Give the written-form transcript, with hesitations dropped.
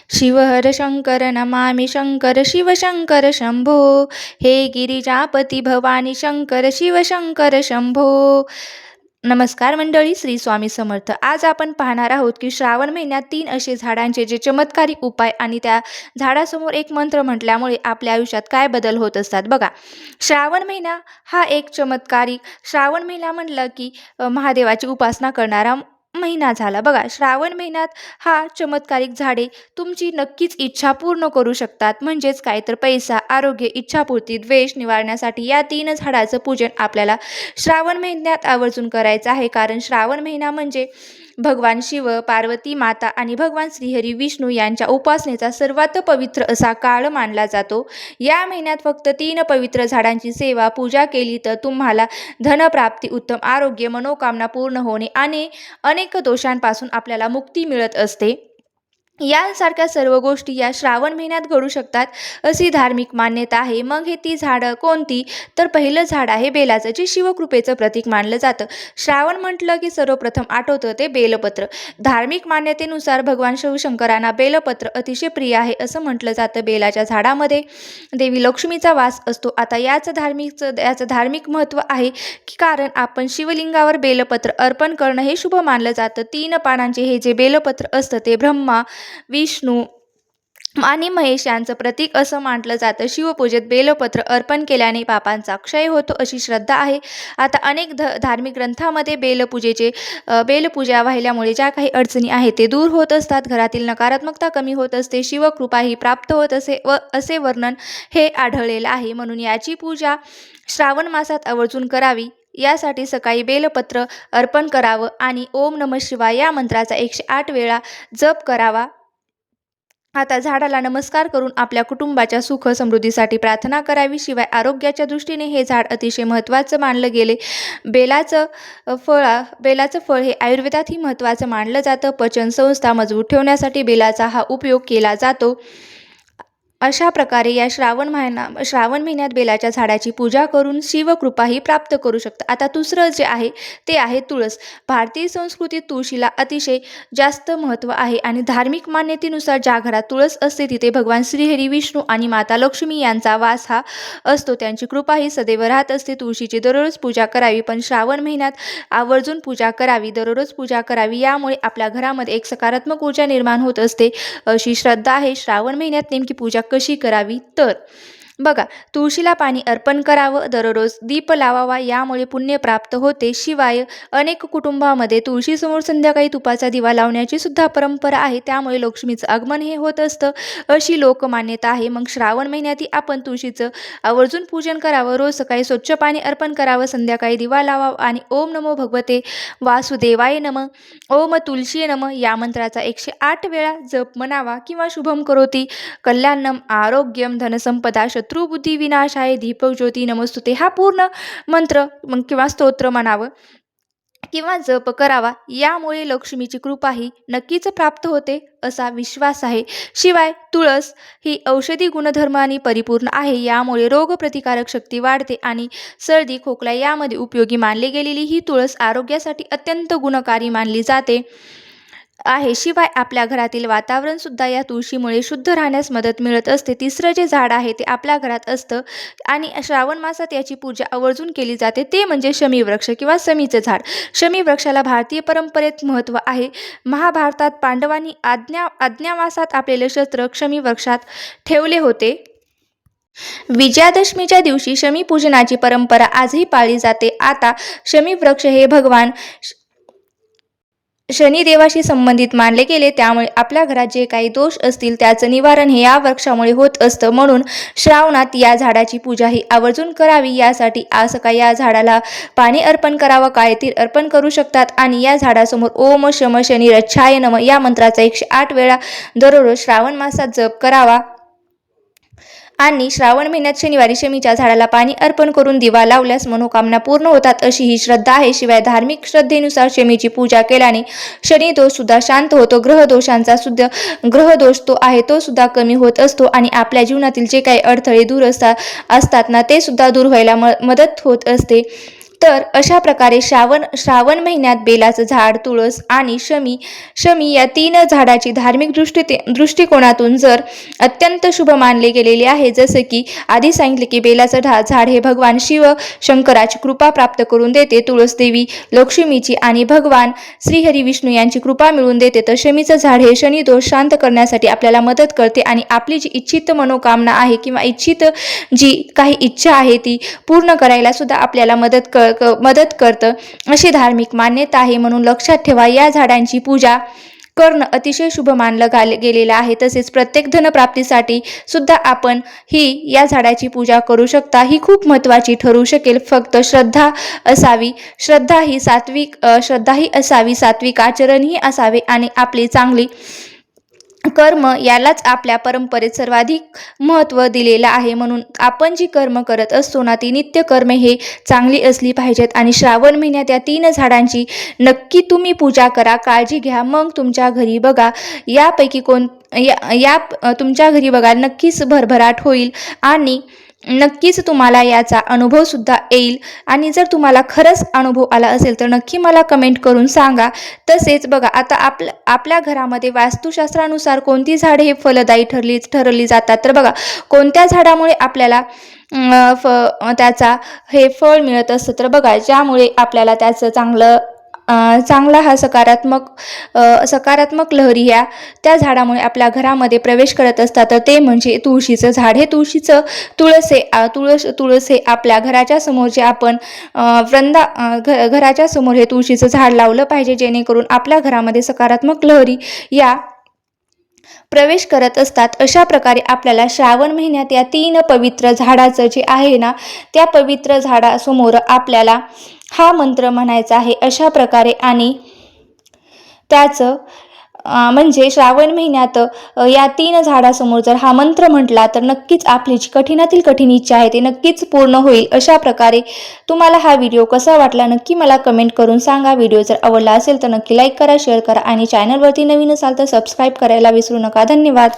शिवहर शंकर नमामि शंकर शिव शंकर शंभो, हे गिरिजापती भवानी शंकर शिव शंकर शंभो. नमस्कार मंडळी, श्री स्वामी समर्थ. आज आपण पाहणार आहोत की श्रावण महिन्यात 3 असे झाडांचे जे चमत्कारिक उपाय आणि त्या झाडासमोर एक मंत्र म्हटल्यामुळे आपल्या आयुष्यात काय बदल होत असतात. बघा, श्रावण महिना हा एक चमत्कारिक, श्रावण महिना म्हटलं की महादेवाची उपासना करणारा महिना झाला. बघा, श्रावण महिन्यात हा चमत्कारिक झाडे तुमची नक्कीच इच्छा पूर्ण करू शकतात. म्हणजेच काय तर पैसा, आरोग्य, इच्छापूर्ती, द्वेष निवारण्यासाठी या 3 झाडाचं पूजन आपल्याला श्रावण महिन्यात आवर्जून करायचं आहे. कारण श्रावण महिना म्हणजे भगवान शिव, पार्वती माता आणि भगवान श्रीहरी विष्णू यांच्या उपासनेचा सर्वात पवित्र असा काळ मानला जातो. या महिन्यात फक्त 3 पवित्र झाडांची सेवा पूजा केली तर तुम्हाला धनप्राप्ती, उत्तम आरोग्य, मनोकामना पूर्ण होणे आणि अनेक दोषांपासून आपल्याला मुक्ती मिळत असते. यासारख्या सर्व गोष्टी या श्रावण महिन्यात घडू शकतात अशी धार्मिक मान्यता आहे. मग हे ती झाडं कोणती? तर पहिलं झाड आहे बेलाचं, जे शिवकृपेचं प्रतीक मानलं जातं. श्रावण म्हटलं की सर्वप्रथम आठवतं ते बेलपत्र. धार्मिक मान्यतेनुसार भगवान शिवशंकरांना बेलपत्र अतिशय प्रिय आहे असं म्हटलं जातं. बेलाच्या झाडामध्ये देवी लक्ष्मीचा वास असतो. आता याचं धार्मिक महत्त्व आहे की कारण आपण शिवलिंगावर बेलपत्र अर्पण करणं हे शुभ मानलं जातं. 3 पानांचे हे जे बेलपत्र असतं ते ब्रह्मा, विष्णू आणि महेश यांचं प्रतीक असं मानलं जातं. शिवपूजेत बेलपत्र अर्पण केल्याने पापांचा क्षय होतो अशी श्रद्धा आहे. आता अनेक धार्मिक ग्रंथामध्ये बेलपूजा वाहिल्यामुळे ज्या काही अडचणी आहेत ते दूर होत असतात. घरातील नकारात्मकता कमी होत असते. शिवकृपाही प्राप्त होत असे वर्णन हे आढळलेलं आहे. म्हणून याची पूजा श्रावण मासात आवर्जून करावी. यासाठी सकाळी बेलपत्र अर्पण करावं आणि ओम नमः शिवाय या मंत्राचा 108 वेळा जप करावा. आता झाडाला नमस्कार करून आपल्या कुटुंबाच्या सुख समृद्धीसाठी प्रार्थना करावी. शिवाय आरोग्याच्या दृष्टीने हे झाड अतिशय महत्त्वाचं मानलं गेले. बेलाचं फळ हे आयुर्वेदातही महत्त्वाचं मानलं जातं. पचन संस्था मजबूत ठेवण्यासाठी बेलाचा हा उपयोग केला जातो. अशा प्रकारे या श्रावण महिन्यात बेलाच्या झाडाची पूजा करून शिवकृपाही प्राप्त करू शकता. आता दुसरं जे आहे ते आहे तुळस. भारतीय संस्कृतीत तुळशीला अतिशय जास्त महत्त्व आहे आणि धार्मिक मान्यतेनुसार ज्या घरात तुळस असते तिथे भगवान श्रीहरी विष्णू आणि माता लक्ष्मी यांचा वास हा असतो. त्यांची कृपाही सदैव राहत असते. तुळशीची दररोज पूजा करावी, पण श्रावण महिन्यात आवर्जून पूजा करावी, दररोज पूजा करावी. यामुळे आपल्या घरामध्ये एक सकारात्मक ऊर्जा निर्माण होत असते अशी श्रद्धा आहे. श्रावण महिन्यात नेमकी पूजा कशी करावी? तर बघा, तुळशीला पाणी अर्पण करावं, दररोज दीप लावावा, यामुळे पुण्य प्राप्त होते. शिवाय अनेक कुटुंबामध्ये तुळशीसमोर संध्याकाळी तुपाचा दिवा लावण्याची सुद्धा परंपरा आहे. त्यामुळे लक्ष्मीचं आगमन हे होत असतं अशी लोकमान्यता आहे. मग श्रावण महिन्यातही आपण तुळशीचं आवर्जून पूजन करावं. रोज सकाळी स्वच्छ पाणी अर्पण करावं, संध्याकाळी दिवा लावावा आणि ओम नमो भगवते वासुदेवाय नमः, ओम तुलसीये नमः या मंत्राचा 108 वेळा जप म्हणावा. किंवा शुभम करोती कल्याणम आरोग्यम धनसंपदा शत्रुबुद्धी विनाशाय दीपक ज्योती नमस्तुते हा पूर्ण मंत्र किंवा स्तोत्र म्हणावं किंवा जप करावा. यामुळे लक्ष्मीची कृपाही नक्कीच प्राप्त होते असा विश्वास आहे. शिवाय तुळस ही औषधी गुणधर्मांनी परिपूर्ण आहे. यामुळे रोगप्रतिकारक शक्ती वाढते आणि सर्दी, खोकला यामध्ये उपयोगी मानली गेलेली ही तुळस आरोग्यासाठी अत्यंत गुणकारी मानली जाते आहे. शिवाय आपल्या घरातील वातावरण सुद्धा या तुळशीमुळे शुद्ध राहण्यास मदत मिळत असते. तिसरं जे झाड आहे ते आपल्या घरात असतं आणि श्रावण मासात याची पूजा आवर्जून केली जाते, ते म्हणजे शमी वृक्ष किंवा शमीचं झाड. शमी वृक्षाला भारतीय परंपरेत महत्त्व आहे. महाभारतात पांडवांनी अज्ञावासात आपले शस्त्र शमी वृक्षात ठेवले होते. विजयादशमीच्या दिवशी शमी पूजनाची परंपरा आजही पाळली जाते. आता शमी वृक्ष हे भगवान शनिदेवाशी संबंधित मानले गेले. त्यामुळे आपल्या घरात जे काही दोष असतील त्याचं निवारण हे या वृक्षामुळे होत असतं. म्हणून श्रावणात या झाडाची पूजा ही आवर्जून करावी. यासाठी आज सकाळी या झाडाला पाणी अर्पण करावं, काळे तीळ अर्पण करू शकतात आणि या झाडासमोर ओम शम शनी रच्छाय नमः या मंत्राचा 108 वेळा दररोज श्रावण मासात जप करावा. आणि श्रावण महिन्यात शनिवारी शमीच्या झाडाला पाणी अर्पण करून दिवा लावल्यास मनोकामना पूर्ण होतात अशी ही श्रद्धा आहे. शिवाय धार्मिक श्रद्धेनुसार शमीची पूजा केल्याने शनी दोष सुद्धा शांत होतो. ग्रहदोष तो सुद्धा कमी होत असतो आणि आपल्या जीवनातील जे काही अडथळे दूर असतात ना ते सुद्धा दूर व्हायला मदत होत असते. तर अशा प्रकारे श्रावण महिन्यात बेलाचं झाड, तुळस आणि शमी या 3 झाडाची धार्मिक दृष्टिकोनातून जर अत्यंत शुभ मानले गेलेले आहे. जसे की आधी सांगितले की बेलाचं झाड हे भगवान शिव शंकराची कृपा प्राप्त करून देते, तुळस देवी लक्ष्मीची आणि भगवान श्रीहरी विष्णू यांची कृपा मिळवून देते, तर शमीचं झाड हे शनी दोष शांत करण्यासाठी आपल्याला मदत करते आणि आपली जी इच्छित मनोकामना आहे किंवा इच्छित जी काही इच्छा आहे ती पूर्ण करायला सुद्धा आपल्याला मदत करतं, अशी धार्मिक मान्यता आहे. म्हणून लक्षात ठेवा, या झाडांची पूजा करणं अतिशय शुभ मानलं गेलेलं आहे. तसेच प्रत्येक धनप्राप्तीसाठी सुद्धा आपण या झाडाची पूजा करू शकता. ही खूप महत्त्वाची ठरू शकेल. फक्त श्रद्धा ही असावी, सात्विक आचरणही असावे आणि आपली चांगली कर्म यालाच आपल्या परंपरेत सर्वाधिक महत्त्व दिलेलं आहे. म्हणून आपण जी कर्म करत असतो ना, ती नित्य कर्मे हे चांगली असली पाहिजेत. आणि श्रावण महिन्यात या 3 झाडांची नक्की तुम्ही पूजा करा, काळजी घ्या. मग तुमच्या घरी बघा यापैकी तुमच्या घरी बघा नक्कीच भरभराट होईल आणि नक्कीच तुम्हाला याचा अनुभव सुद्धा येईल. आणि जर तुम्हाला खरंच अनुभव आला असेल तर नक्की मला कमेंट करून सांगा. तसेच बघा, आता आपल्या घरामध्ये वास्तुशास्त्रानुसार कोणती झाडे हे फलदायी ठरली जातात. तर बघा, कोणत्या झाडामुळे आपल्याला त्याचा हे फळ मिळत असतं. तर बघा, ज्यामुळे आपल्याला त्याचं चांगला हा सकारात्मक लहरी ह्या त्या झाडामुळे आपल्या घरामध्ये प्रवेश करत असतात. तर ते म्हणजे तुळशीचं झाड. हे तुळस हे आपल्या घराच्या समोर जे आपण घराच्या समोर हे तुळशीचं झाड लावलं पाहिजे, जेणेकरून आपल्या घरामध्ये सकारात्मक लहरी या प्रवेश करत असतात. अशा प्रकारे आपल्याला श्रावण महिन्यात या 3 पवित्र झाडाचं जे आहे ना, त्या पवित्र झाडासमोर आपल्याला हा मंत्र म्हणायचा आहे अशा प्रकारे. आणि त्याचं म्हणजे श्रावण महिन्यात या 3 झाडासमोर जर हा मंत्र म्हटला तर नक्कीच आपली जी कठीणातील कठीण इच्छा आहे ती नक्कीच पूर्ण होईल. अशा प्रकारे तुम्हाला हा व्हिडिओ कसा वाटला नक्की मला कमेंट करून सांगा. व्हिडिओ जर आवडला असेल तर नक्की लाईक करा, शेअर करा आणि चॅनलवरती नवीन असाल तर सबस्क्राईब करायला विसरू नका. धन्यवाद.